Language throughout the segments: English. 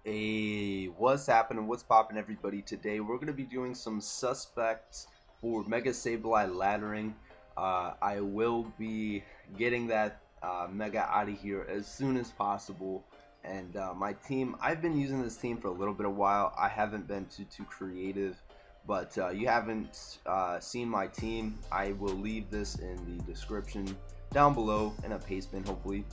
Hey, what's happening? What's popping, everybody? Today we're going to be doing some suspects for Mega Sableye laddering. I will be getting that Mega out of here as soon as possible. And my team, I've been using this team for a little bit of while. I haven't been too creative, but you haven't seen my team. I will leave this in the description down below in a paste bin, hopefully,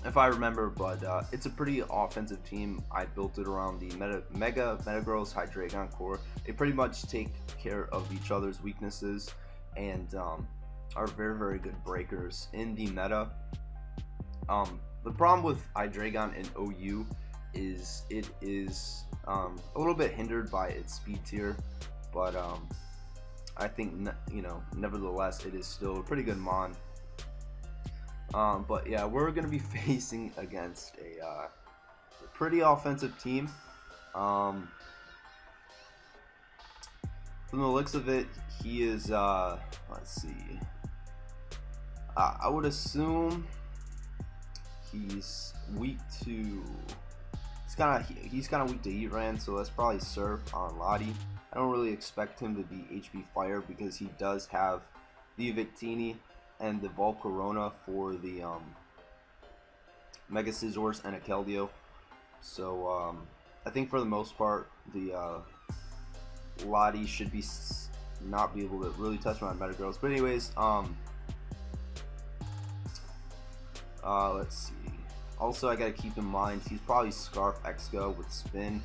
if I remember, but it's a pretty offensive team. I built it around the Metagross Hydreigon core. They pretty much take care of each other's weaknesses and are very good breakers in the meta. The problem with Hydreigon in OU is it is a little bit hindered by its speed tier, but I think nevertheless it is still a pretty good mon. But yeah, we're going to be facing against a pretty offensive team. From the looks of it, he is, let's see, I would assume he's weak to, he's kind of weak to Heatran, so that's probably Surf on Lottie. I don't really expect him to be HP Fire because he does have the Victini and the Volcarona for the Mega Scizors and a Keldeo. So I think for the most part the Lottie should be not be able to really touch my Metagross. But anyways, let's see. Also, I gotta keep in mind he's probably Scarf Exco with Spin,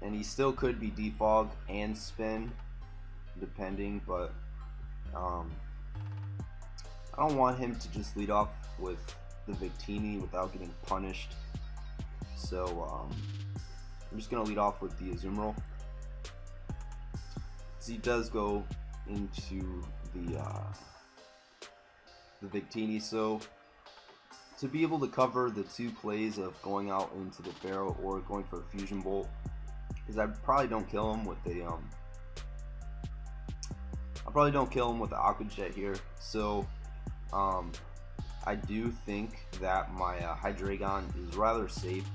and he still could be Defog and Spin, depending. But I don't want him to just lead off with the Victini without getting punished. So I'm just gonna lead off with the Azumarill. So he does go into the Victini, so to be able to cover the two plays of going out into the Pharaoh or going for a Fusion Bolt, because I probably don't kill him with a Aqua Jet here. So I do think that my Hydreigon is rather safe,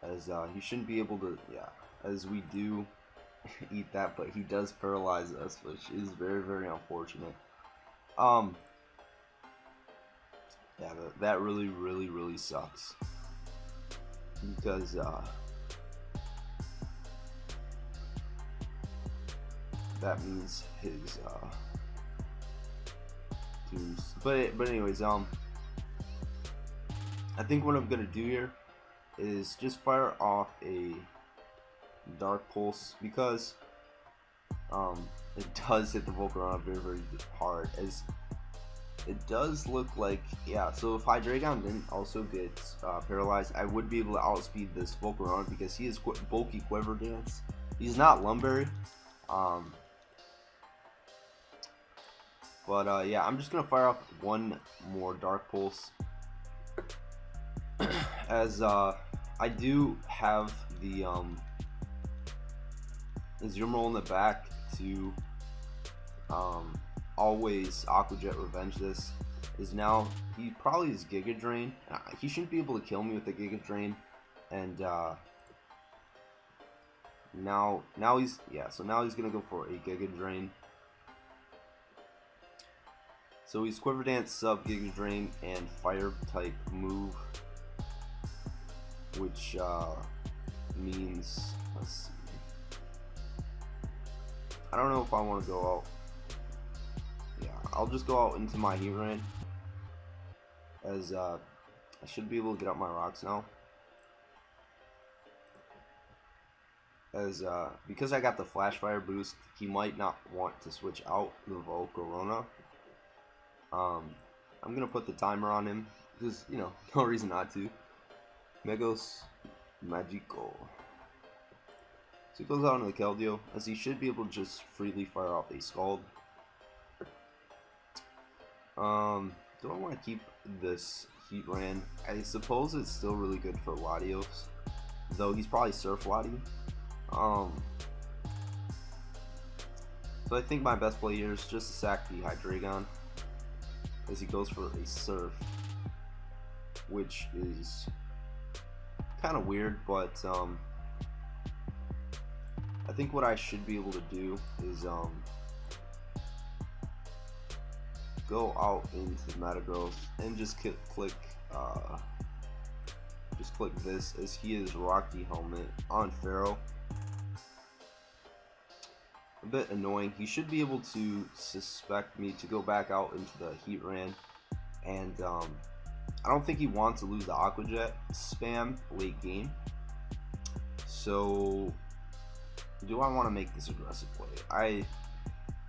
as he shouldn't be able to, as we do eat that, but he does paralyze us, which is very unfortunate. Yeah, that really sucks, because that means his but anyways, I think what I'm gonna do here is just fire off a Dark Pulse, because it does hit the Volcarona very hard, as it does look like, so if Hydreigon didn't also get paralyzed, I would be able to outspeed this Volcarona, because he is bulky Quiver Dance. He's not Lumberry. But yeah, I'm just gonna fire off one more Dark Pulse, as I do have the Azumarill in the back to always Aqua Jet Revenge this. Is now he probably is Giga Drain. He shouldn't be able to kill me with the Giga Drain, and now he's gonna go for a Giga Drain. So he's Quiver Dance, Sub, Giga Drain, and Fire type move, which means, let's see, I don't know if I want to go out. Yeah, I'll just go out into my Heatran, as I should be able to get up my rocks now, as because I got the Flash Fire boost, he might not want to switch out the Volcarona. I'm gonna put the timer on him, because no reason not to. Megos Magical. So he goes out into the Keldeo, as he should be able to just freely fire off a Scald. Do I want to keep this Heatran? I suppose it's still really good for Latios, though he's probably Surf Lottie. So I think my best play here is just to sack the Hydreigon, as he goes for a Surf, which is kind of weird, but I think what I should be able to do is go out into the Metagross and just click this, as he is Rocky Helmet on Pharaoh. A bit annoying. He should be able to suspect me to go back out into the Heatran, and I don't think he wants to lose the Aqua Jet spam late game. So do I want to make this aggressive play?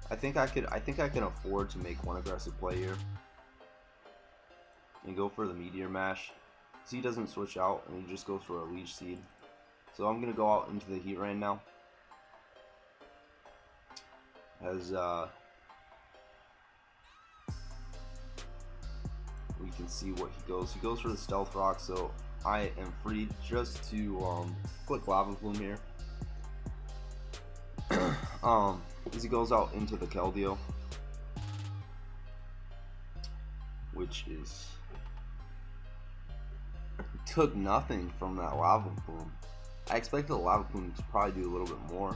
I think I can afford to make one aggressive play here and go for the Meteor Mash. So he doesn't switch out and he just goes for a Leech Seed. So I'm gonna go out into the Heatran now. As we can see what he goes. He goes for the Stealth Rock, so I am free just to click Lava Plume here. As he goes out into the Keldeo, which is took nothing from that Lava Plume. I expected the Lava Plume to probably do a little bit more.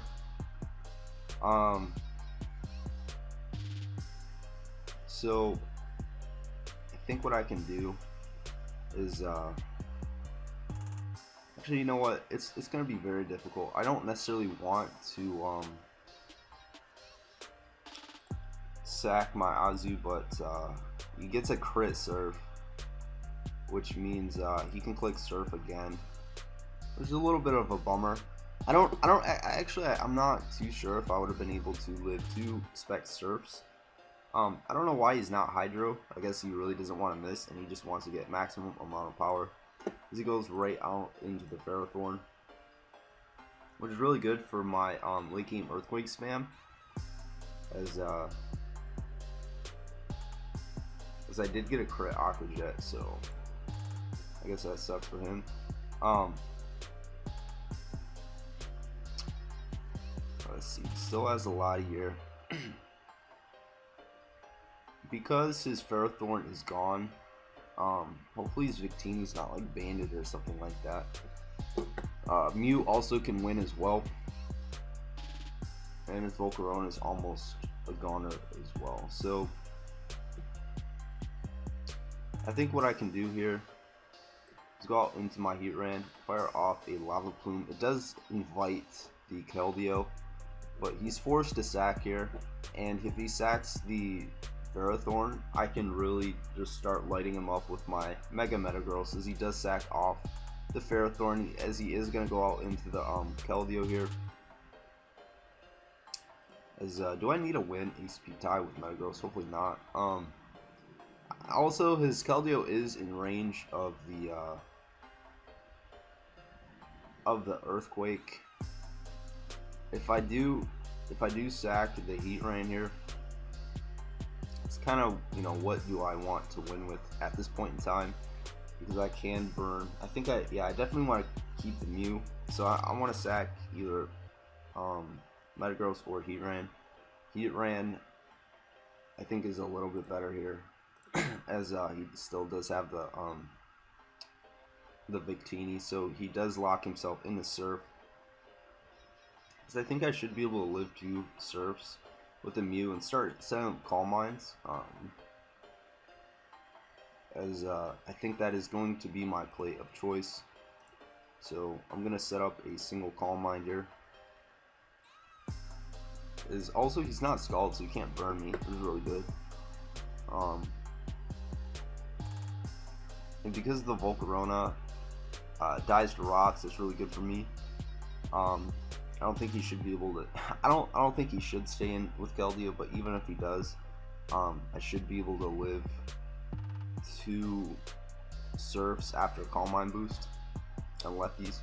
So I think what I can do is actually, you know what? It's gonna be very difficult. I don't necessarily want to sack my Azu, but he gets a crit Surf, which means he can click Surf again, which is a little bit of a bummer. I'm not too sure if I would have been able to live 2 Spec Surfs. I don't know why he's not Hydro. I guess he really doesn't want to miss, and he just wants to get maximum amount of power. As he goes right out into the Ferrothorn, which is really good for my late game Earthquake spam, as I did get a crit Aqua Jet, so I guess that sucks for him. Let's see, he still has a lot here. Because his Ferrothorn is gone, hopefully his Victini's not like banded or something like that. Mew also can win as well, and his Volcarona is almost a goner as well. So I think what I can do here is go out into my Heatran, fire off a Lava Plume. It does invite the Keldeo, but he's forced to sack here, and if he sacks the Ferrothorn, I can really just start lighting him up with my Mega Metagross, as he does sack off the Ferrothorn, as he is going to go out into the Keldeo here. As do I need a win HP tie with Metagross? Hopefully not. Also, his Keldeo is in range of the Earthquake. If I do sack the Heatran here, it's kind of, you know, what do I want to win with at this point in time, because I can burn. I definitely want to keep the Mew, so I want to sack either Metagross or Heatran. Heatran, I think, is a little bit better here, as he still does have the Victini, so he does lock himself in the Surf. So I think I should be able to live 2 Surfs with the Mew and start setting up Calm Minds. I think that is going to be my play of choice. So I'm gonna set up a single Calm Mind here. Also, he's not Scald, so he can't burn me. This is really good. And because the Volcarona dies to rocks, it's really good for me. I don't think he should be able to. I don't think he should stay in with Keldeo, but even if he does, I should be able to live 2 Surfs after Calm Mind boost and Lefties,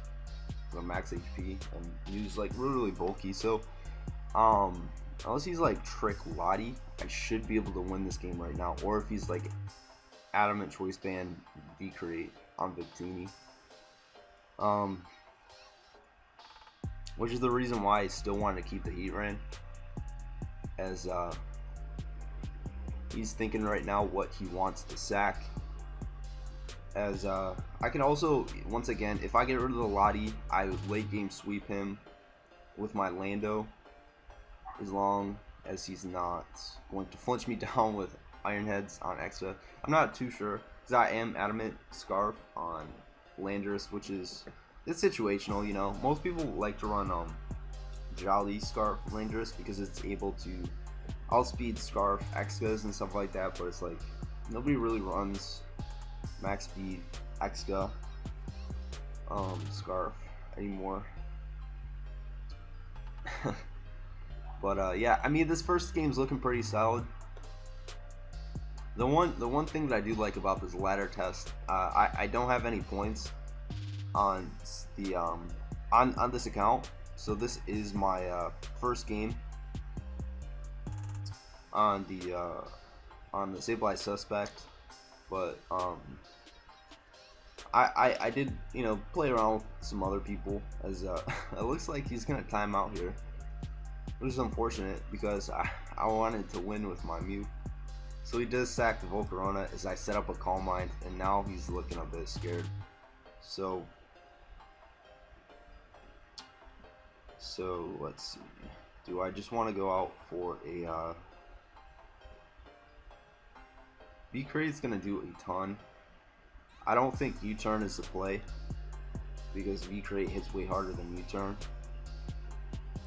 so max HP, and use like really bulky. So unless he's like Trick Lottie, I should be able to win this game right now. Or if he's like Adamant Choice Band V-Create on Victini. Which is the reason why I still wanted to keep the Heatran, as he's thinking right now what he wants to sack. As I can also, once again, if I get rid of the Lottie, I would late game sweep him with my Lando, as long as he's not going to flinch me down with Iron Heads on Extra. I'm not too sure, because I am adamant Scarf on Landorus, which is, it's situational, you know. Most people like to run Jolly Scarf Landorus because it's able to outspeed Scarf Exgas and stuff like that, but it's like nobody really runs max speed Exga Scarf anymore. But yeah, I mean, this first game's looking pretty solid. The one thing that I do like about this ladder test, I don't have any points on the on this account, so this is my first game on the Sableye Suspect. But I did, you know, play around with some other people, as it looks like he's gonna time out here, which is unfortunate because I wanted to win with my Mew. So he does sack the Volcarona as I set up a Calm Mind, and now he's looking a bit scared. So let's see. Do I just want to go out for a V-Crate's gonna do a ton. I don't think U-turn is the play because V-Crate hits way harder than U-turn.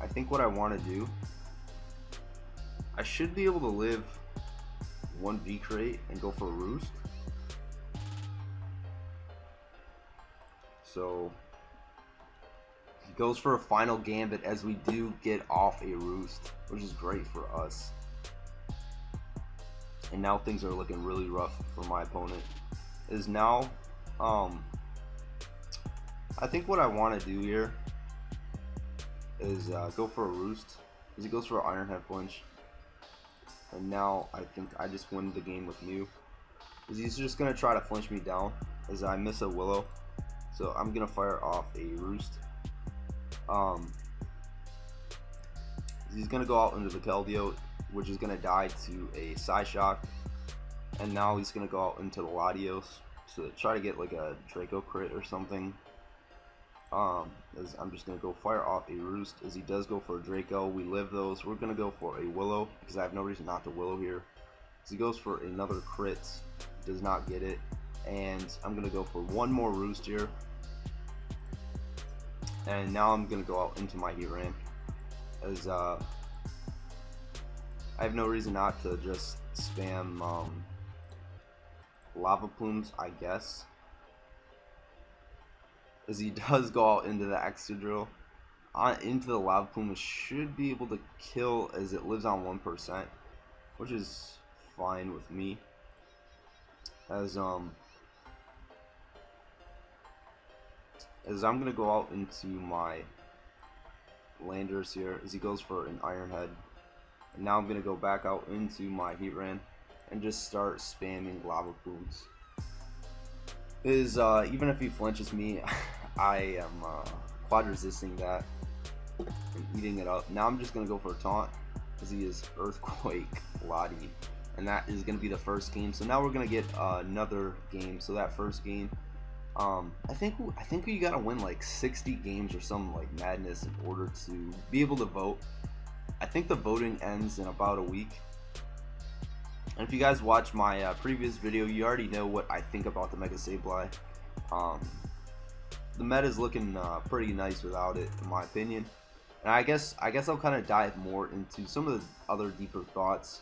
I think what I want to do, I should be able to live one V-Crate and go for a Roost. So he goes for a final Gambit as we do get off a Roost, which is great for us. And now things are looking really rough for my opponent. Is now, I think what I want to do here is go for a Roost, as he goes for an Iron Head flinch. And now I think I just win the game with Mew, because he's just gonna try to flinch me down as I miss a Willow. So I'm gonna fire off a Roost. He's gonna go out into the Keldeo, which is gonna die to a Psyshock, and now he's gonna go out into the Latios to try to get like a Draco crit or something. As I'm just gonna go fire off a Roost as he does go for a Draco. We live those. We're gonna go for a Willow because I have no reason not to Willow here. As he goes for another crit, does not get it, and I'm gonna go for one more Roost here. And now I'm gonna go out into my Heat Ram, as I have no reason not to just spam Lava Plumes, I guess, as he does go out into the Excadrill. Into the Lava Plume should be able to kill, as it lives on 1%, which is fine with me. As I'm gonna go out into my Landers here, as he goes for an Iron Head. And now I'm gonna go back out into my Heatran and just start spamming Lava Plumes. Even if he flinches me, I am quad resisting that and eating it up. Now I'm just gonna go for a taunt, as he is Earthquake Lottie, and that is gonna be the first game. So now we're gonna get another game. So that first game, I think we gotta win like 60 games or some like madness in order to be able to vote. I think the voting ends in about a week. And if you guys watch my previous video, you already know what I think about the Mega Sableye. The meta is looking pretty nice without it, in my opinion. And I guess I'll kind of dive more into some of the other deeper thoughts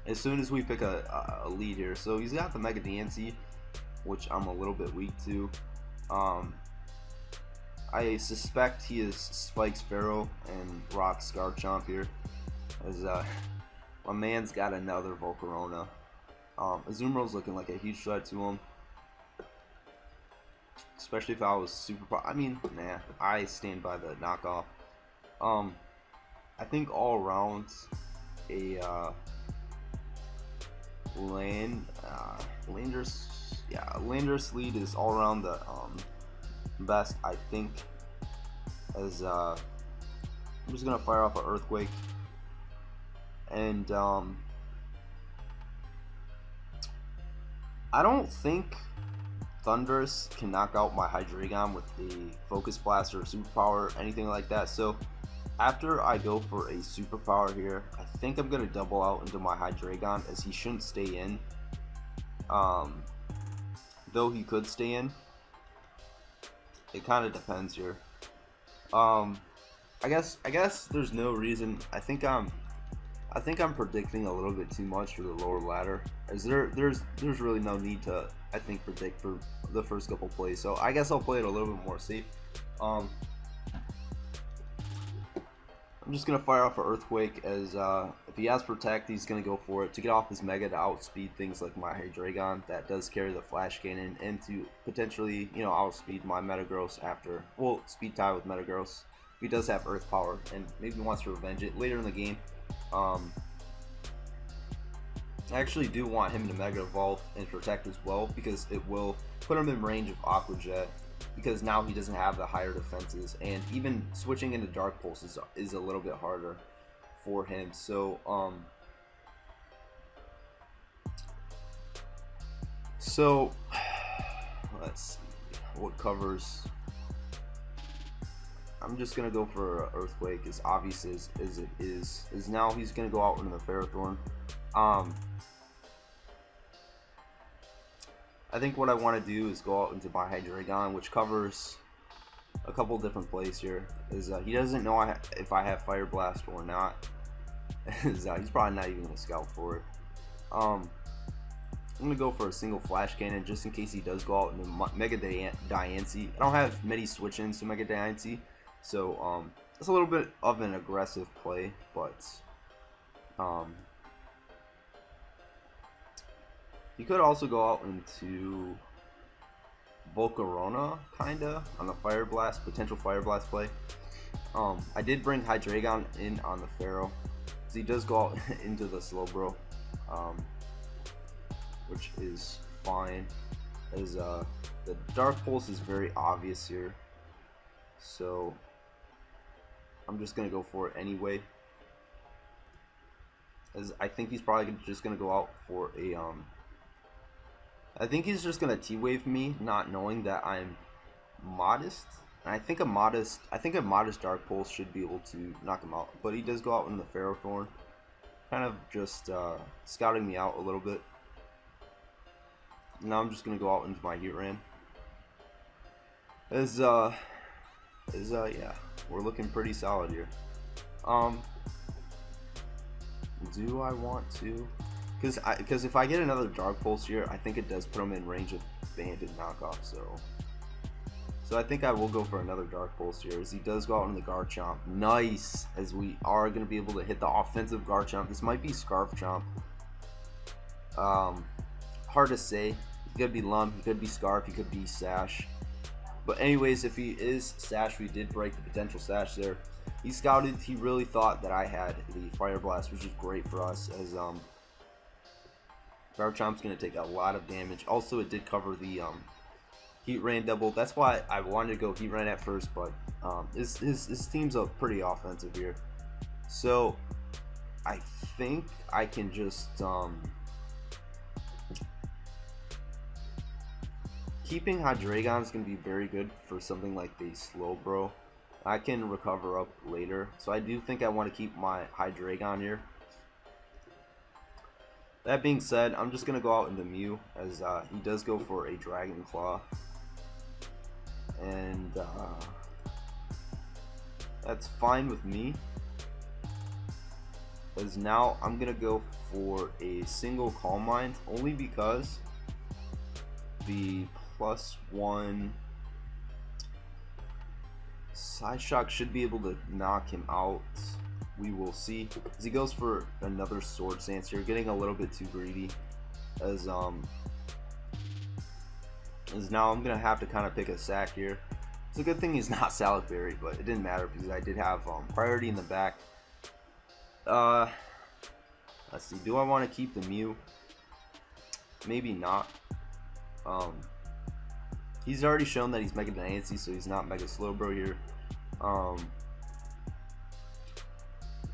as soon as we pick a lead here. So he's got the Mega Dancy, which I'm a little bit weak to. I suspect he is Spike's Pharaoh and Rock Scarchomp here, as my man's got another Volcarona. Azumarilla's looking like a huge threat to him, especially if I was super I mean, nah, I stand by the knockoff. I think all around a Landorus lead is all around the best, I think, as I'm just gonna fire off an Earthquake, and I don't think Thunderous can knock out my Hydreigon with the Focus Blast or Superpower, anything like that. So after I go for a Superpower here, I think I'm going to double out into my Hydreigon, as he shouldn't stay in. Though he could stay in. It kind of depends here. I guess there's no reason. I think I'm predicting a little bit too much for the lower ladder, as there's really no need to, I think, predict for the first couple plays. So I guess I'll play it a little bit more safe. I'm just gonna fire off an Earthquake, as if he has Protect, he's gonna go for it to get off his Mega to outspeed things like my Hydreigon that does carry the Flash Cannon, and to potentially, you know, outspeed my Metagross after, well, speed tie with Metagross. He does have Earth Power and maybe wants to revenge it later in the game. I actually do want him to Mega Evolve and Protect as well, because it will put him in range of Aqua Jet, because now he doesn't have the higher defenses, and even switching into Dark Pulse is a little bit harder for him. So let's see what covers. I'm just gonna go for Earthquake, as obvious as it is. Now he's gonna go out into the Ferrothorn. I think what I want to do is go out into my Hydreigon, which covers a couple different plays here. He doesn't know if I have Fire Blast or not. He's probably not even gonna scout for it. I'm gonna go for a single Flash Cannon just in case he does go out into Mega Diancie. I don't have many switch-ins to Mega Diancie, so it's a little bit of an aggressive play, but you could also go out into Volcarona, kinda, on the Fire Blast, potential Fire Blast play. I did bring Hydreigon in on the Pharaoh, so he does go out into the Slowbro, which is fine, as the Dark Pulse is very obvious here, so I'm just gonna go for it anyway, as I think he's probably just gonna go out for a I think he's just gonna T-Wave me, not knowing that I'm modest. And I think a modest Dark Pulse should be able to knock him out. But he does go out in the Ferrothorn, kind of just scouting me out a little bit. Now I'm just gonna go out into my Heatran. Yeah, we're looking pretty solid here. Do I want to? Because if I get another Dark Pulse here, I think it does put him in range of Banded knockoff. So I think I will go for another Dark Pulse here, as he does go out in the Garchomp. Nice, as we are going to be able to hit the offensive Garchomp. This might be Scarf Chomp. Hard to say. He could be Lump, he could be Scarf, he could be Sash. But anyways, if he is Sash, we did break the potential Sash there. He scouted, he really thought that I had the Fire Blast, which is great for us, as Garchomp's going to take a lot of damage. Also, it did cover the Heatran double. That's why I wanted to go Heatran at first, but his team's up pretty offensive here. So I think I can just keeping Hydreigon is going to be very good for something like the Slowbro. I can recover up later, so I do think I want to keep my Hydreigon here. That being said, I'm just going to go out into Mew, as he does go for a Dragon Claw. And that's fine with me, as now I'm going to go for a single Calm Mind, only because the +1 Side Shock should be able to knock him out. We will see, as he goes for another Sword Stance here, getting a little bit too greedy, as now I'm gonna have to kind of pick a sack here. It's a good thing he's not Salad Berry, but it didn't matter because I did have priority in the back. Let's see, do I want to keep the Mew? Maybe not. He's already shown that he's Mega Diancie, so he's not Mega Slowbro here.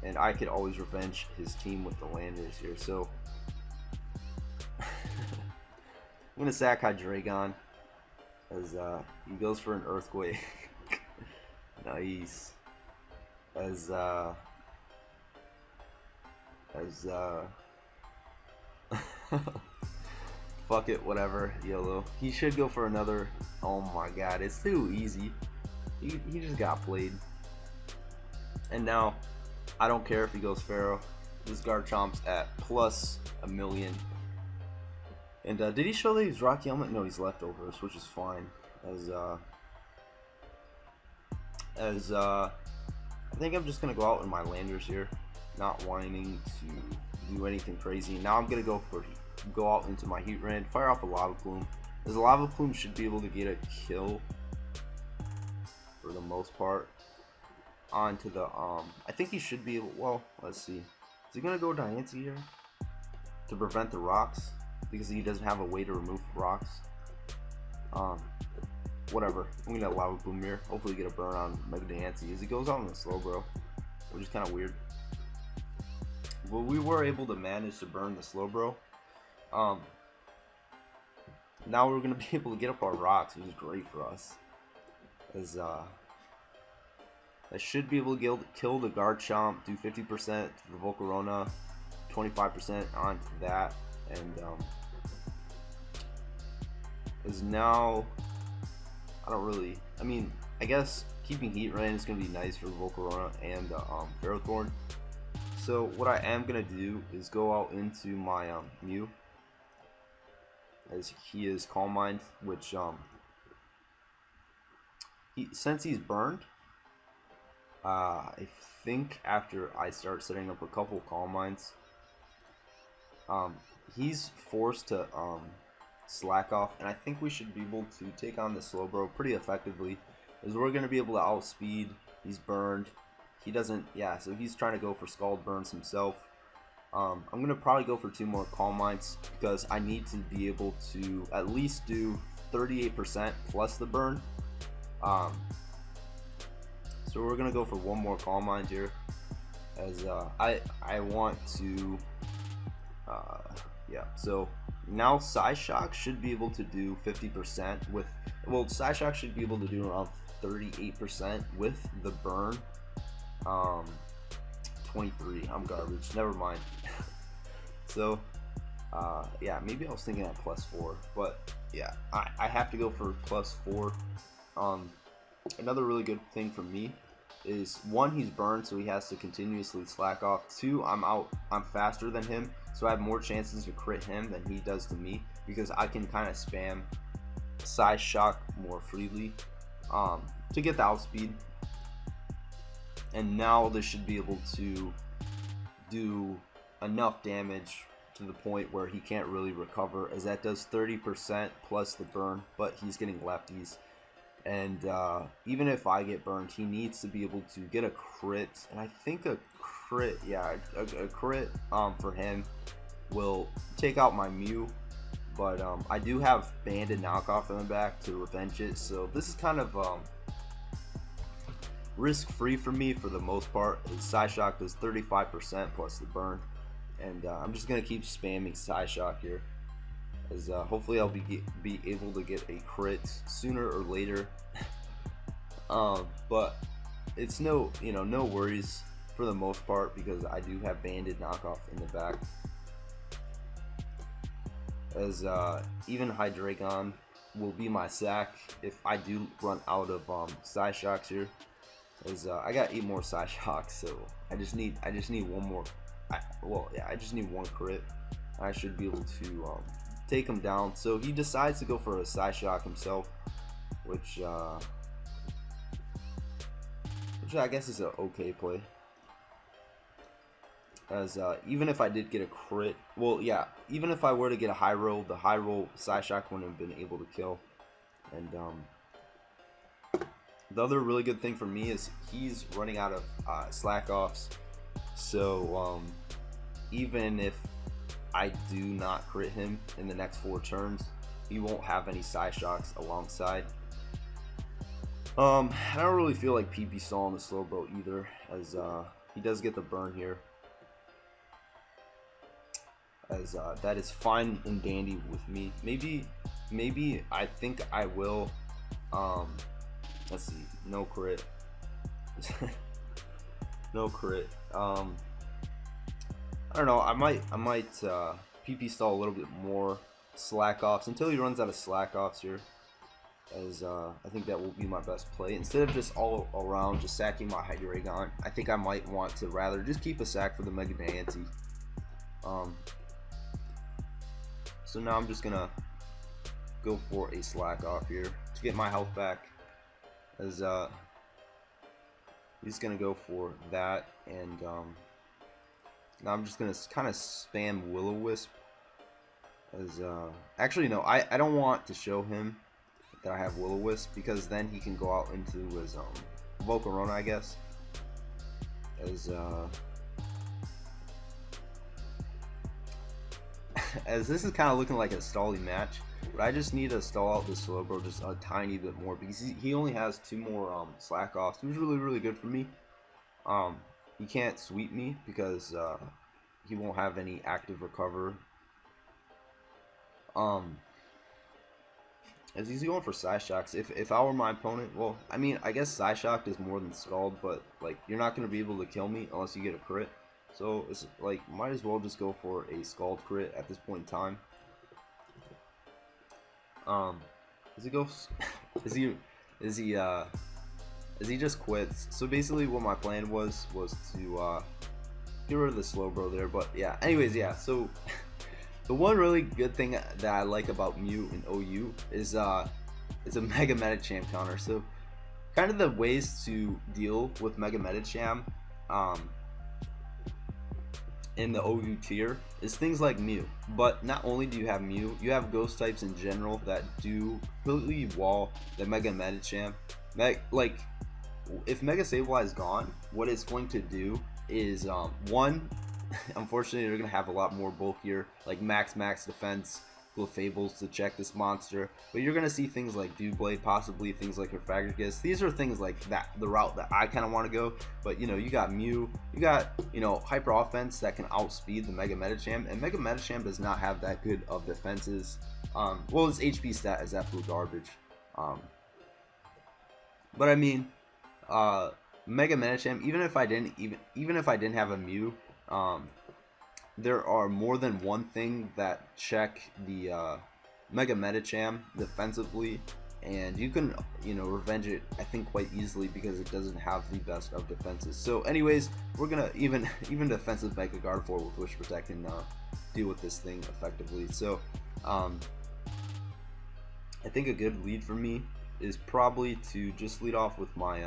And I could always revenge his team with the Landers here. So I'm gonna sack Hydreigon as he goes for an Earthquake. Nice. As fuck it, whatever, YOLO. He should go for another. Oh my god, it's too easy. He just got played. And now, I don't care if he goes Pharaoh. This Garchomp's at plus a million. And did he show that he's Rocky Helmet? No, he's leftovers, which is fine. I think I'm just gonna go out in my landers here, not wanting to do anything crazy. Now I'm gonna go out into my Heatran, fire off a Lava Plume. As a Lava Plume should be able to get a kill for the most part. Onto the I think he should be able. Well, let's see. Is he gonna go Diancie here to prevent the rocks because he doesn't have a way to remove rocks? Whatever. I'm gonna Lava Plume here. Hopefully get a burn on Mega Diancie as he goes out in the Slowbro, which is kind of weird. But we were able to manage to burn the Slowbro. Now we're gonna be able to get up our rocks, which is great for us. As I should be able to kill the Garchomp, do 50% to the Volcarona, 25% onto that, and is now. I don't really. I mean, I guess keeping Heatran is gonna be nice for Volcarona and Ferrothorn. So what I am gonna do is go out into my Mew, as he is Calm Mind, which since he's burned, I think after I start setting up a couple Calm Minds, he's forced to slack off, and I think we should be able to take on the Slowbro pretty effectively, as we're going to be able to outspeed. He's burned. He doesn't, yeah, so he's trying to go for Scald Burns himself. I'm going to probably go for 2 more Calm Minds because I need to be able to at least do 38% plus the burn. So we're going to go for 1 more Calm Mind here, as I want to, yeah, so now Psyshock should be able to do 50% with, well, Psyshock should be able to do around 38% with the burn. 23, I'm garbage, never mind. So yeah, maybe I was thinking at +4, but yeah, I have to go for +4. Another really good thing for me is 1, he's burned, so he has to continuously slack off. 2, I'm faster than him, so I have more chances to crit him than he does to me, because I can kind of spam Psyshock more freely to get the outspeed. And now this should be able to do enough damage to the point where he can't really recover, as that does 30% plus the burn, but he's getting lefties. And even if I get burned, he needs to be able to get a crit, and I think a crit, yeah, a crit for him will take out my Mew. But I do have Banded Knockoff in the back to revenge it, so this is kind of risk-free for me for the most part. Psyshock does 35% plus the burn, and I'm just gonna keep spamming Psyshock here, as hopefully I'll be able to get a crit sooner or later. But it's no worries for the most part, because I do have Banded Knockoff in the back. As even Hydreigon will be my sack if I do run out of Psyshocks here. As I got 8 more Psyshocks, so I just need 1 more. I just need 1 crit. I should be able to take him down. So he decides to go for a Psyshock himself, which I guess is an okay play. As even if I did get a crit, well, yeah, even if I were to get a high roll, the high roll Psyshock wouldn't have been able to kill. And the other really good thing for me is he's running out of slack offs. So even if I do not crit him in the next 4 turns, he won't have any Psyshocks alongside. I don't really feel like PP Saw on the Slowbro either, as he does get the burn here. as that is fine and dandy with me. Maybe I think I will. Let's see, no crit, no crit. I don't know. I might PP stall a little bit more slack offs until he runs out of slack offs here, as I think that will be my best play. Instead of just all around just sacking my Hydreigon, I think I might want to rather just keep a sack for the Mega Diancie. So now I'm just gonna go for a slack off here to get my health back, as he's gonna go for that, and now I'm just gonna kind of spam Will-O-Wisp, as actually no, I don't want to show him that I have Will-O-Wisp, because then he can go out into his Volcarona, I guess, as as this is kind of looking like a stally match, but I just need to stall out this Slowbro just a tiny bit more, because he only has 2 more slack offs, which is really good for me. He can't sweep me because he won't have any active recover. As he's going for Psyshock, if I were my opponent, well, I mean, I guess Psyshock is more than Scald, but like you're not gonna be able to kill me unless you get a crit. So it's like might as well just go for a Scald crit at this point in time. As he goes, as he just quits. So basically, what my plan was to get rid of the Slowbro there. But yeah, anyways, yeah. So the one really good thing that I like about Mew in OU is it's a Mega Medicham counter. So kind of the ways to deal with Mega Medicham in the OU tier is things like Mew. But not only do you have Mew, you have ghost types in general that do completely wall the Mega Medicham. Like if Mega Sableye is gone, what it's going to do is one, unfortunately you're gonna have a lot more bulkier like max defense Clefables to check this monster, but you're gonna see things like Doublade, possibly things like Refractor. These are things like that, the route that I kind of want to go. But you know, you got Mew, you got, you know, Hyper Offense that can outspeed the Mega Medicham, and Mega Medicham does not have that good of defenses. Well, his HP stat is absolute garbage. But I mean, Mega Medicham, even if I didn't have a Mew, there are more than one thing that check the Mega Medicham defensively, and you can, you know, revenge it I think quite easily because it doesn't have the best of defenses. So anyways, we're gonna even defensive Mega Gardevoir with Wish Protect can deal with this thing effectively. So I think a good lead for me is probably to just lead off with my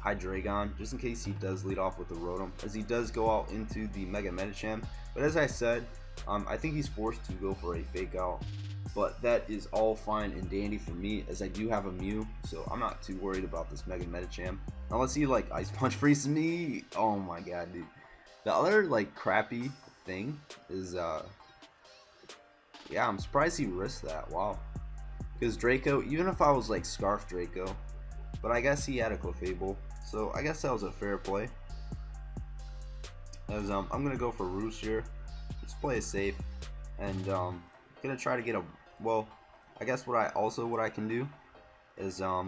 Hydreigon, just in case he does lead off with the Rotom, as he does go out into the Mega Medicham. But as I said, I think he's forced to go for a Fake Out, but that is all fine and dandy for me, as I do have a Mew, so I'm not too worried about this Mega Medicham. Unless he like Ice Punch freezes me. Oh my god, dude. The other like crappy thing is yeah, I'm surprised he risked that. Wow. Because Draco, even if I was like Scarf Draco, but I guess he had a Clefable, so I guess that was a fair play. As I'm gonna go for Roost here, just play it safe, and gonna try to get a, well, I guess what I can do is I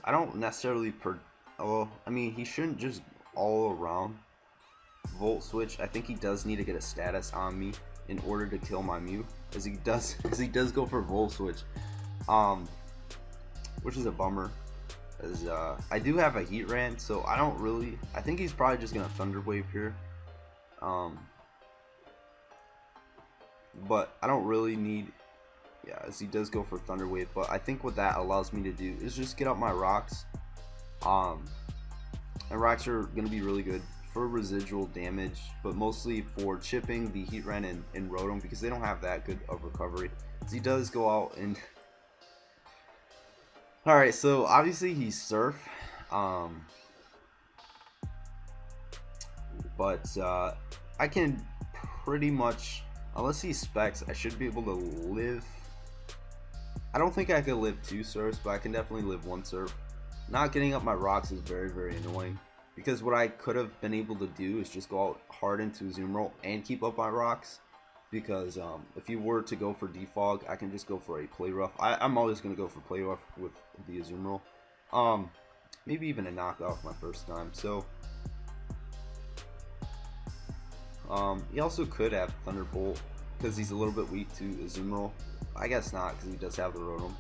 don't necessarily well, I mean, he shouldn't just all around Volt Switch. I think he does need to get a status on me in order to kill my Mew, as he does go for Volt Switch, which is a bummer, as I do have a Heatran, so I think he's probably just gonna Thunder Wave here, but I don't really need, yeah, as he does go for Thunder Wave. But I think what that allows me to do is just get up my rocks, and rocks are gonna be really good for residual damage, but mostly for chipping the Heatran and Rotom, because they don't have that good of recovery. So he does go out and alright, so obviously he's Surf, but I can pretty much, unless he Specs, I should be able to live. I don't think I could live 2 Surfs, but I can definitely live 1 Surf. Not getting up my rocks is very annoying, because what I could have been able to do is just go out hard into Zoom Roll and keep up my rocks. Because if you were to go for defog, I can just go for a play rough. I'm always going to go for play rough with the Zoom Roll. Maybe even a knockoff my first time. So he also could have Thunderbolt because he's a little bit weak to a Zoom Roll. I guess not, because he does have the Rotom.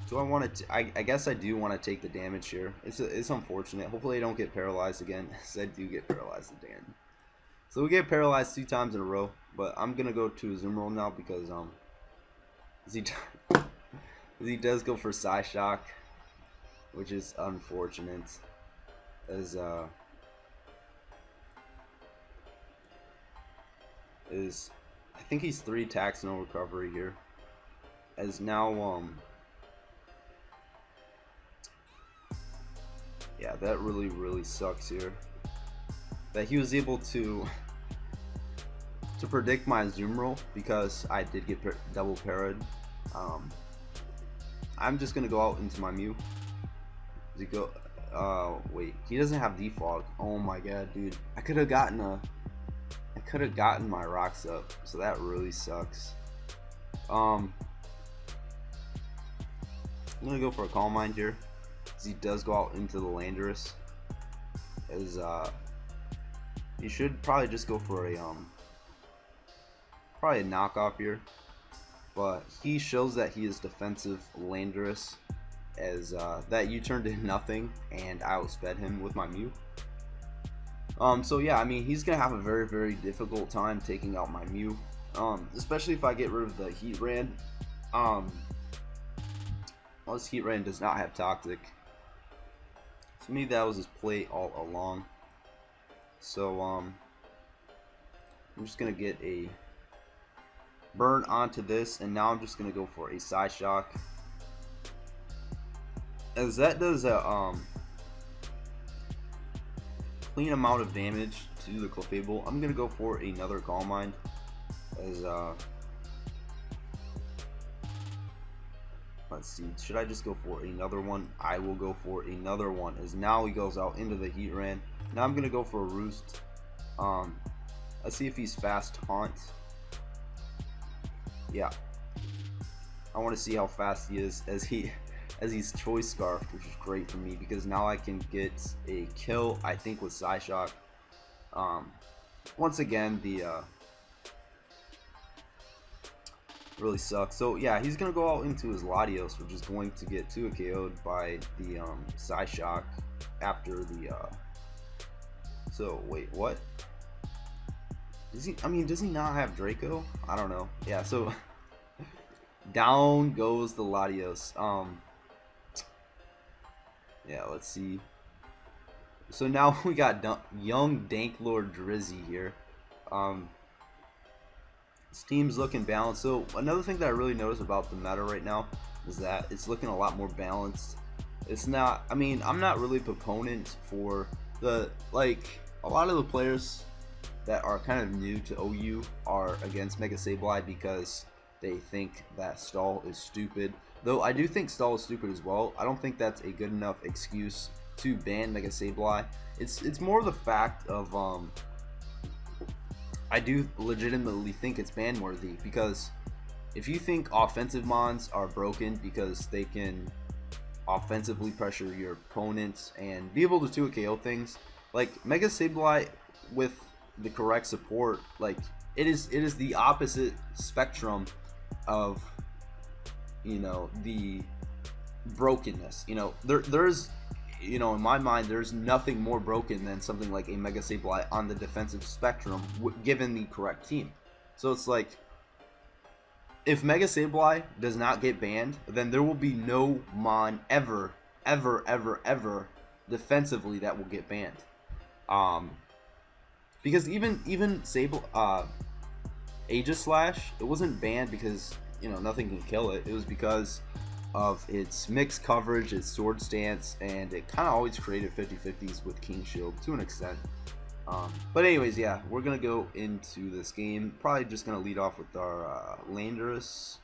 Do I want to? I guess I do want to take the damage here. It's unfortunate. Hopefully I don't get paralyzed again, because I do get paralyzed again. So we get paralyzed 2 times in a row. But I'm gonna go to a Zoom Roll now because he does go for Psyshock, which is unfortunate. As I think he's 3 attacks, no recovery here. As now yeah, that really sucks here. That he was able to predict my Zoom Roll because I did get double parried. I'm just gonna go out into my Mew. Does he go? Wait, he doesn't have defog. Oh my god, dude! I could have gotten my rocks up, so that really sucks. I'm gonna go for a Calm Mind here, because he does go out into the Landorus. As you should probably just go for a probably a knockoff here, but he shows that he is defensive Landorus, as that you turned in nothing and I outsped him with my Mew. So yeah, I mean, he's gonna have a very difficult time taking out my Mew, especially if I get rid of the Heatran. Well, this Heatran does not have Toxic. To me, that was his play all along. So I'm just gonna get a burn onto this, and now I'm just gonna go for a Psyshock, as that does a clean amount of damage to the Clefable. I'm gonna go for another Calm Mind, as let's see, should I just go for another one? I will go for another one, as now he goes out into the Heatran. Now I'm gonna go for a Roost. Let's see if he's fast Taunt. Yeah, I want to see how fast he is, as he's Choice Scarfed, which is great for me because now I can get a kill, I think, with Psyshock. Once again, the really sucks. So yeah, he's gonna go out into his Latios, which is going to get 2 KO'd by the Psyshock after the so wait, what? Does he? I mean, does he not have Draco? I don't know. Yeah, so down goes the Latios. Yeah, let's see. So now we got young Danklord Drizzy here. This team's looking balanced. So another thing that I really noticed about the meta right now is that it's looking a lot more balanced. It's not, I mean, I'm not really a proponent for the, like, a lot of the players that are kind of new to OU are against Mega Sableye because they think that Stall is stupid. Though I do think Stall is stupid as well. I don't think that's a good enough excuse to ban Mega Sableye. It's more the fact of I do legitimately think it's ban worthy, because if you think offensive mons are broken because they can offensively pressure your opponents and be able to 2KO things, like Mega Sableye with the correct support, like it is the opposite spectrum of, you know, the brokenness. You know, there's, you know, in my mind, there's nothing more broken than something like a Mega Sableye on the defensive spectrum, given the correct team. So it's like, if Mega Sableye does not get banned, then there will be no mon ever defensively that will get banned. Because even Aegislash, it wasn't banned because, you know, nothing can kill it. It was because of its mixed coverage, its sword stance, and it kind of always created 50-50s with King Shield to an extent. But anyways, yeah, we're gonna go into this game. Probably just gonna lead off with our Landorus,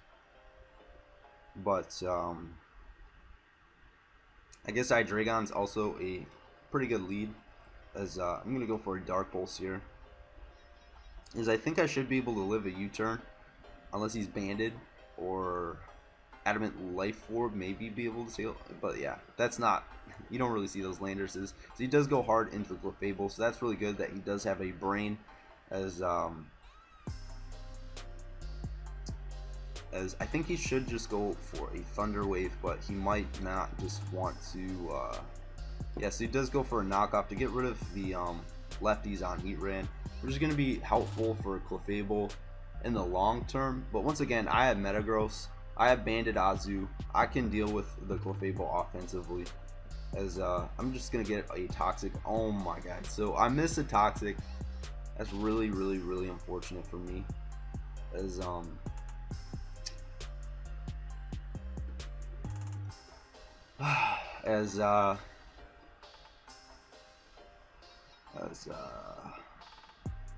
but I guess Hydreigon's also a pretty good lead, as I'm gonna go for a Dark Pulse here, as I think I should be able to live a U-turn, unless he's banded, or Adamant Life Orb maybe be able to seal, but yeah, that's not, you don't really see those Landorses. So he does go hard into the Clefable, so that's really good that he does have a Brain, as I think he should just go for a Thunder Wave, but he might not just want to, yeah, so he does go for a knockoff to get rid of the lefties on Heatran, which is going to be helpful for Clefable in the long term. But once again, I have Metagross, I have Banded Azu, I can deal with the Clefable offensively, as I'm just going to get a Toxic. Oh my god, so I missed a Toxic. That's really unfortunate for me, as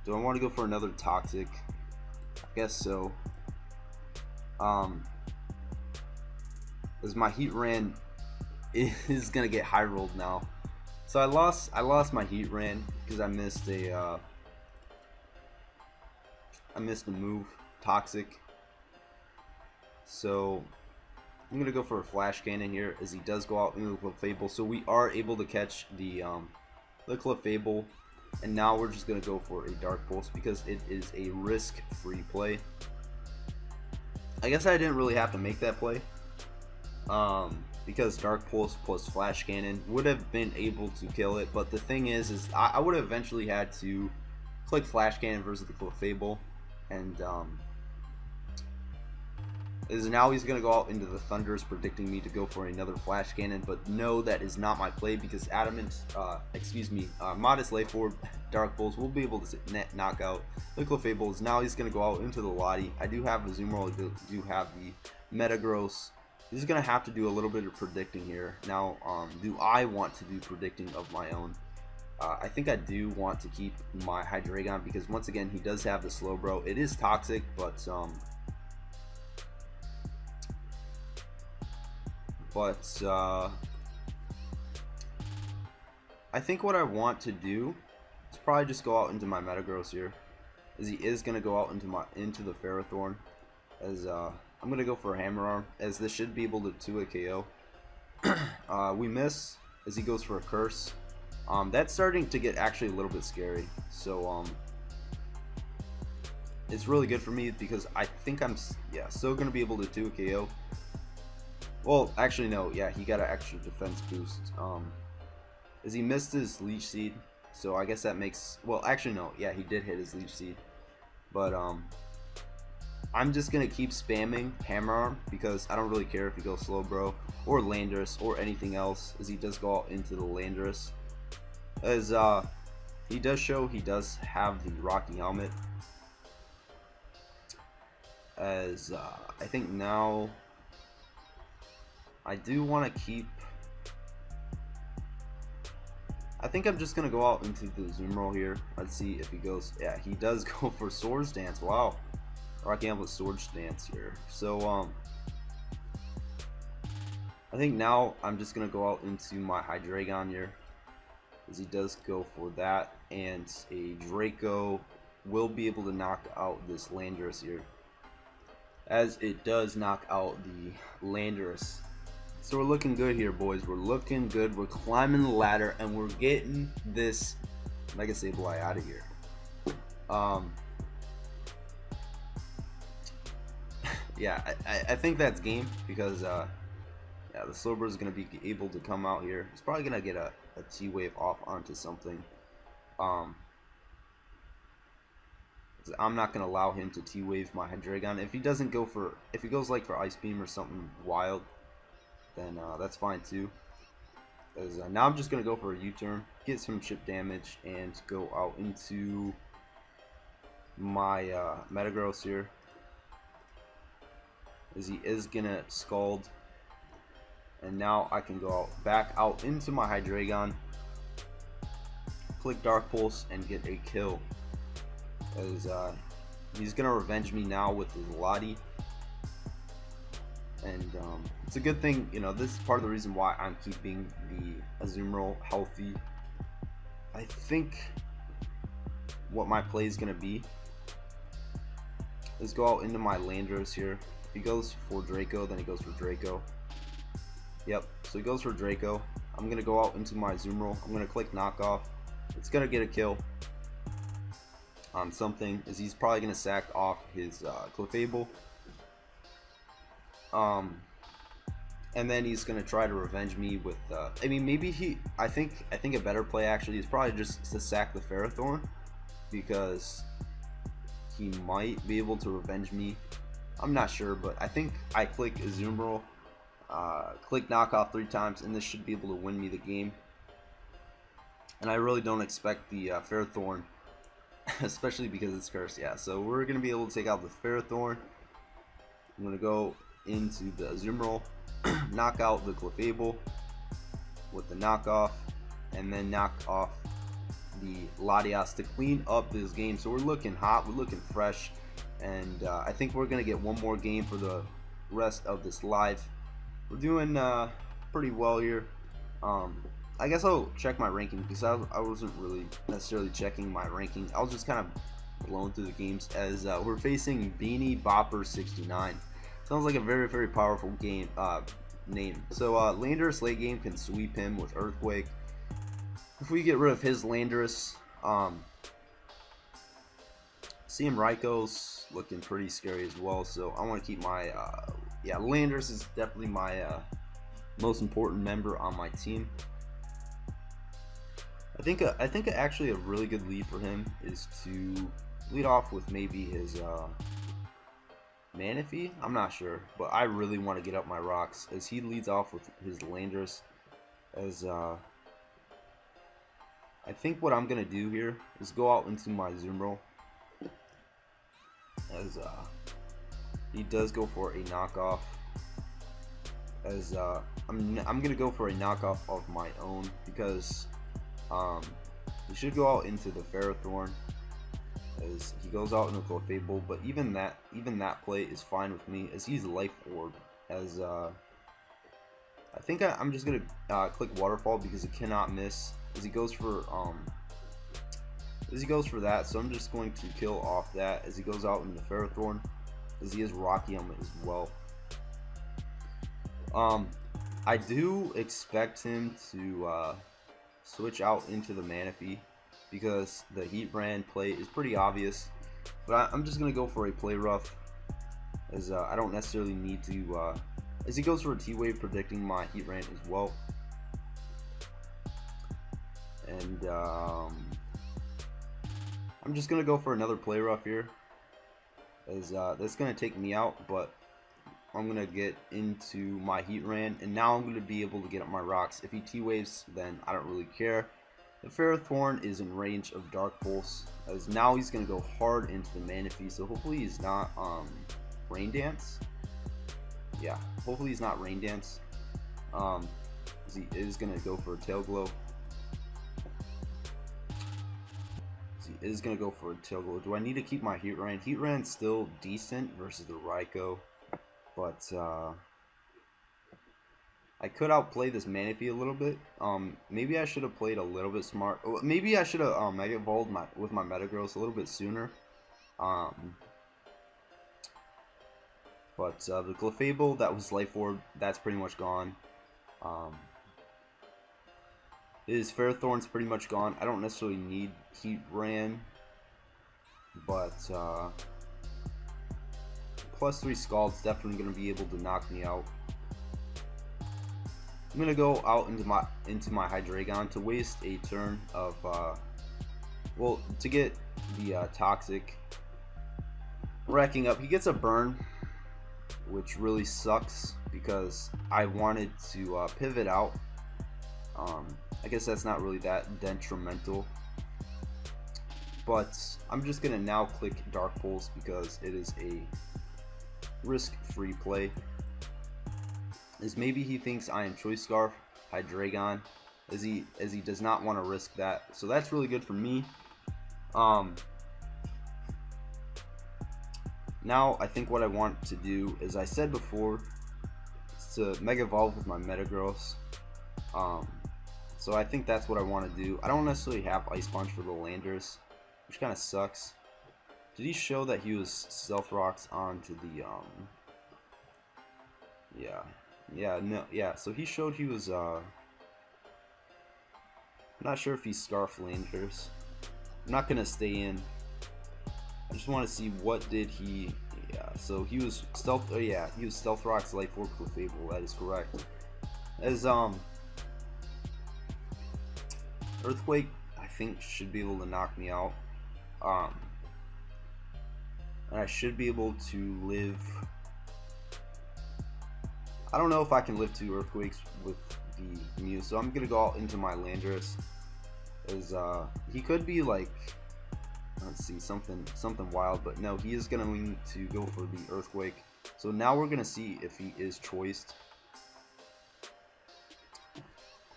do I want to go for another Toxic? I guess so. As my Heatran is gonna get high rolled now, so I lost my Heatran because I missed a move, Toxic. So I'm gonna go for a Flash Cannon here, as he does go out into the Clefable. So we are able to catch the Clefable, and now we're just gonna go for a Dark Pulse because it is a risk-free play. I guess I didn't really have to make that play, because Dark Pulse plus Flash Cannon would have been able to kill it. But the thing is I would have eventually had to click Flash Cannon versus the Clefable, and is now he's going to go out into the Thunders, predicting me to go for another Flash Cannon, but no, that is not my play, because Modest Life Orb, Dark Pulse will be able to knock out the Clefable. Now he's going to go out into the Lottie. I do have the Azumarill, I do have the Metagross. He's going to have to do a little bit of predicting here. Now, do I want to do predicting of my own? I think I do want to keep my Hydreigon, because once again, he does have the Slowbro. It is Toxic, but I think what I want to do is probably just go out into my Metagross here, as he is going to go out into the Ferrothorn, as I'm going to go for a Hammer Arm, as this should be able to 2-hit KO. We miss, as he goes for a Curse. That's starting to get actually a little bit scary, so it's really good for me, because I think I'm still going to be able to 2-hit KO. Well, actually no, yeah, he got an extra defense boost, as he missed his Leech Seed, so I guess that makes, well, actually no, yeah, he did hit his Leech Seed, but I'm just gonna keep spamming Hammer Arm, because I don't really care if he goes Slowbro or Landorus or anything else, as he does go out into the Landorus, as he does show he does have the Rocky Helmet, as I think now I do want to keep, I think I'm just going to go out into the Azumarill here. Let's see if he goes, yeah, he does go for Swords Dance. Wow. Rocky Helmet Swords Dance here. So, I think now I'm just going to go out into my Hydreigon here, as he does go for that, and a Draco will be able to knock out this Landorus here, as it does knock out the Landorus. So we're looking good here, boys. We're looking good. We're climbing the ladder, and we're getting this Mega Sableye out of here. Yeah, I think that's game, because yeah, the Slowbro is going to be able to come out here. He's probably going to get a T-Wave off onto something. I'm not going to allow him to T-Wave my Hydreigon. If he doesn't go for, if he goes like for Ice Beam or something wild, then that's fine too. As now I'm just gonna go for a U-turn, get some chip damage, and go out into my Metagross here, as he is gonna Scald, and now I can go back out into my Hydreigon, click Dark Pulse, and get a kill. As he's gonna revenge me now with his Lottie. And it's a good thing, you know, this is part of the reason why I'm keeping the Azumarill healthy. I think what my play is going to be is go out into my Landorus here. If he goes for Draco, then he goes for Draco. Yep, so he goes for Draco. I'm going to go out into my Azumarill. I'm going to click knockoff. It's going to get a kill on something, as he's probably going to sack off his Clefable. And then he's gonna try to revenge me with. I mean, maybe I think a better play actually is probably just to sack the Ferrothorn, because he might be able to revenge me. I'm not sure, but I think I click Azumarill, click knockoff 3 times, and this should be able to win me the game. And I really don't expect the Ferrothorn, especially because it's cursed. Yeah, so we're gonna be able to take out the Ferrothorn. I'm gonna go into the Azumarill, knock out the Clefable with the knockoff, and then knock off the Latias to clean up this game. So we're looking hot, we're looking fresh, and I think we're gonna get one more game for the rest of this live. We're doing pretty well here. I guess I'll check my ranking, because I wasn't really necessarily checking my ranking. I was just kind of blown through the games, as we're facing Beanie Bopper 69. Sounds like a very, very powerful game name. So Landorus late game can sweep him with Earthquake. If we get rid of his Landorus, CM Raiko's looking pretty scary as well. So I want to keep my yeah, Landorus is definitely my most important member on my team. I think actually a really good lead for him is to lead off with maybe his Manaphy? I'm not sure, but I really want to get up my rocks, as he leads off with his Landorus. As I think what I'm gonna do here is go out into my Azumarill, as he does go for a knockoff. As I'm gonna go for a knockoff of my own, because he should go out into the Ferrothorn, as he goes out in a Clefable. But even that play is fine with me, as he's Life Orb. As I think I'm just gonna click Waterfall, because it cannot miss, as he goes for that. So I'm just going to kill off that, as he goes out in the Ferrothorn, as he is Rocky Helmet as well. I do expect him to switch out into the Manaphy, because the Heat Brand play is pretty obvious. But I'm just gonna go for a play rough, as I don't necessarily need to. As he goes for a T-Wave, predicting my Heat Brand as well. And I'm just gonna go for another play rough here, as that's gonna take me out, but I'm gonna get into my Heat Ran, and now I'm gonna be able to get up my rocks. If he T-Waves, then I don't really care. The Ferrothorn is in range of Dark Pulse, as now he's gonna go hard into the Manaphy. So hopefully he's not Rain Dance. Yeah, hopefully he's not Rain Dance. He is gonna go for a Tail Glow. He is gonna go for a Tail Glow. Do I need to keep my Heat Ran? Heat Ran's still decent versus the Raikou, but I could outplay this Manaphy a little bit. Maybe I should have played a little bit smart. Maybe I should have Mega Evolved with my Metagross a little bit sooner. But the Clefable that was Life Orb, that's pretty much gone. His Ferrothorn's pretty much gone. I don't necessarily need Heat Ran, but +3 Scald's definitely going to be able to knock me out. I'm gonna go out into my Hydreigon to waste a turn of well, to get the Toxic racking up. He gets a burn, which really sucks, because I wanted to pivot out. I guess that's not really that detrimental, but I'm just gonna now click Dark Pulse, because it is a risk-free play. Is maybe he thinks I am Choice Scarf Hydreigon, as he does not want to risk that. So that's really good for me. Now I think what I want to do, as I said before, to Mega Evolve with my Metagross. So I think that's what I want to do. I don't necessarily have Ice Punch for the Landers, which kind of sucks. Did he show that he was Stealth Rocks onto the yeah, so he showed he was I'm not sure if he Scarf Landers. I'm not gonna stay in. I just want to see what did he. Yeah, so he was Stealth. Oh yeah, he was Stealth Rocks, Life Orb, Clefable. That is correct. As Earthquake, I think should be able to knock me out. And I should be able to live. I don't know if I can live 2 Earthquakes with the Mew, so I'm gonna go out into my Landorus. As he could be like, let's see, something wild, but no, he is gonna need to go for the Earthquake. So now we're gonna see if he is choiced.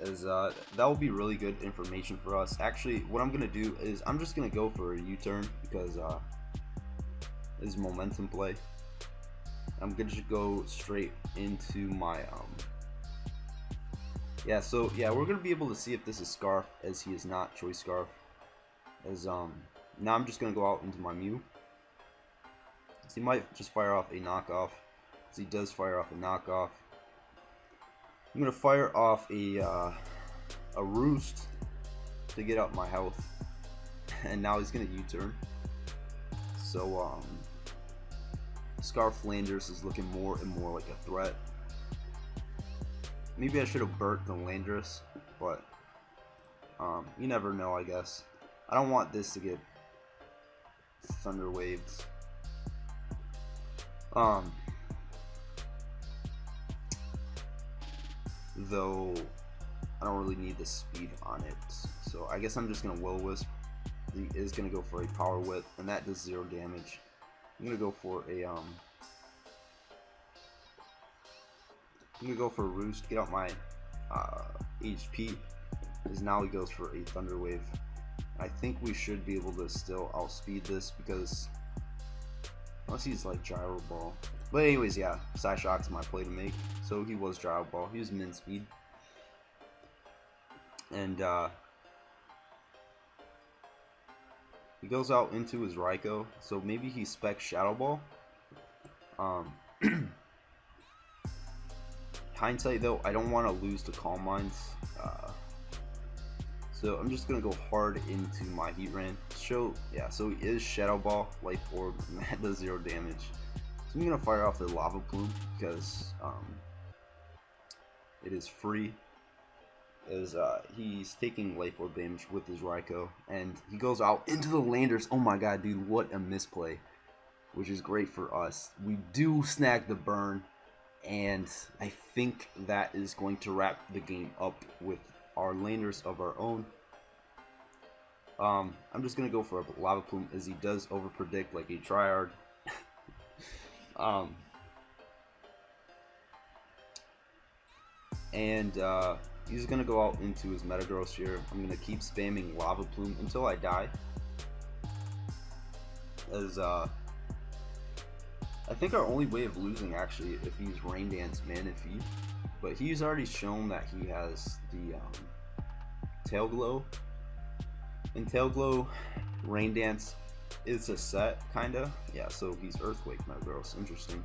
As that will be really good information for us. Actually, what I'm gonna do is I'm just gonna go for a U-turn because this is momentum play. I'm gonna just go straight into my yeah, so yeah, we're gonna be able to see if this is Scarf, as he is not Choice Scarf. As now I'm just gonna go out into my Mew. So he might just fire off a knockoff. So he does fire off a knockoff. I'm gonna fire off a Roost to get up my health, and now he's gonna U-turn. So Scarf Landers is looking more and more like a threat. Maybe I should have burnt the Landorus, but you never know, I guess. I don't want this to get Thunder Waves. Though I don't really need the speed on it, so I guess I'm just gonna Will-O-Wisp. He is gonna go for a Power Whip, and that does 0 damage. I'm gonna go for a Roost, get out my HP, because now he goes for a Thunder Wave. I think we should be able to still outspeed this, because unless he's like Gyro Ball. But anyways, yeah, Psyshock's my play to make. So he was Gyro Ball. He was min speed. And he goes out into his Raikou. So maybe he specs Shadow Ball. Hindsight though, I don't want to lose to Calm Minds. So I'm just gonna go hard into my Heatran. So he is Shadow Ball, Life Orb, and that does 0 damage. So I'm gonna fire off the Lava Plume because it is free. As he's taking Life Orb damage with his Raikou, and he goes out into the Landers. Oh my god, dude, what a misplay! Which is great for us. We do snag the burn, and I think that is going to wrap the game up with our Landers of our own. I'm just gonna go for a Lava Plume, as he does overpredict like a tryhard. He's gonna go out into his Metagross here. I'm gonna keep spamming Lava Plume until I die. As I think our only way of losing actually if he's Rain Dance Manaphy, but he's already shown that he has the Tail Glow. And Tail Glow, Rain Dance is a set, kinda. Yeah, so he's Earthquake Metagross. Interesting.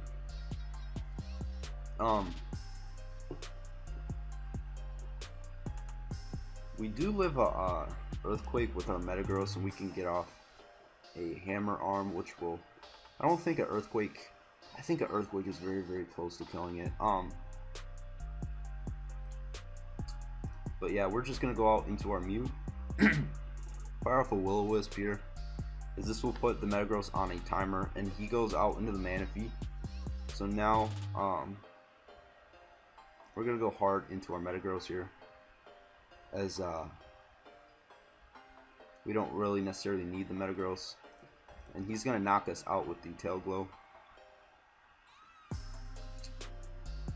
We do live a Earthquake with our Metagross, and we can get off a Hammer Arm, which will. I don't think an Earthquake. I think an Earthquake is very, very close to killing it. But yeah, we're just gonna go out into our Mew. Fire off a Will-O-Wisp here, as this will put the Metagross on a timer, and he goes out into the Manaphy. So now, we're gonna go hard into our Metagross here, as we don't really necessarily need the Metagross, and he's gonna knock us out with the Tail Glow,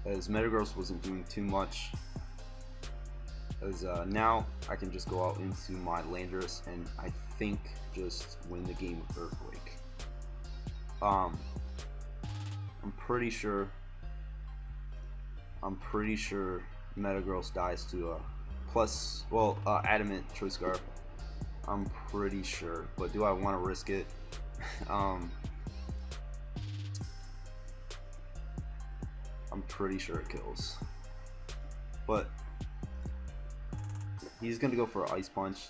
as Metagross wasn't doing too much. As now I can just go out into my Landorus and I think just win the game with Earthquake. I'm pretty sure I'm pretty sure Metagross dies to a plus, well, Adamant Choice Scarf. I'm pretty sure, but do I want to risk it? I'm pretty sure it kills, but he's gonna go for an Ice Punch,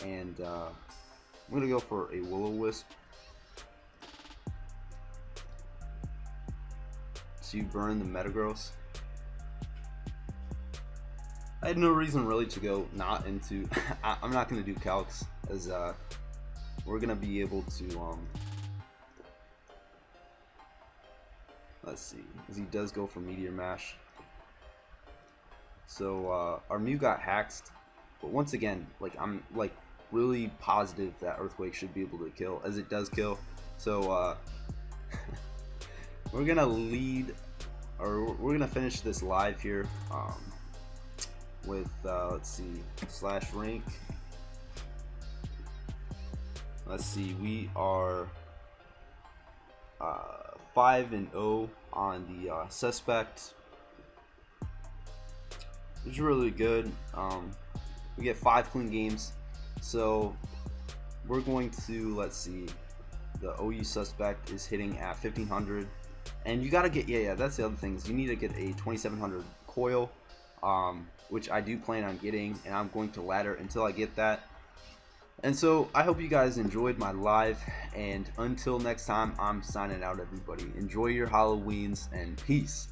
and I'm gonna go for a Will-O-Wisp to burn the Metagross. I had no reason really to go not into I'm not gonna do calcs, as we're gonna be able to let's see, as he does go for Meteor Mash. So our Mew got hacked, but once again, like, I'm like really positive that Earthquake should be able to kill, as it does kill. So we're gonna lead, or we're gonna finish this live here with let's see, /rank. Let's see, we are 5-0 on the suspect, which is really good. We get 5 clean games, so we're going to, let's see, the OU suspect is hitting at 1500, and you gotta get, yeah, that's the other thing, is you need to get a 2700 coil, which I do plan on getting, and I'm going to ladder until I get that. And so I hope you guys enjoyed my live, and until next time, I'm signing out, everybody. Enjoy your Halloweens, and peace.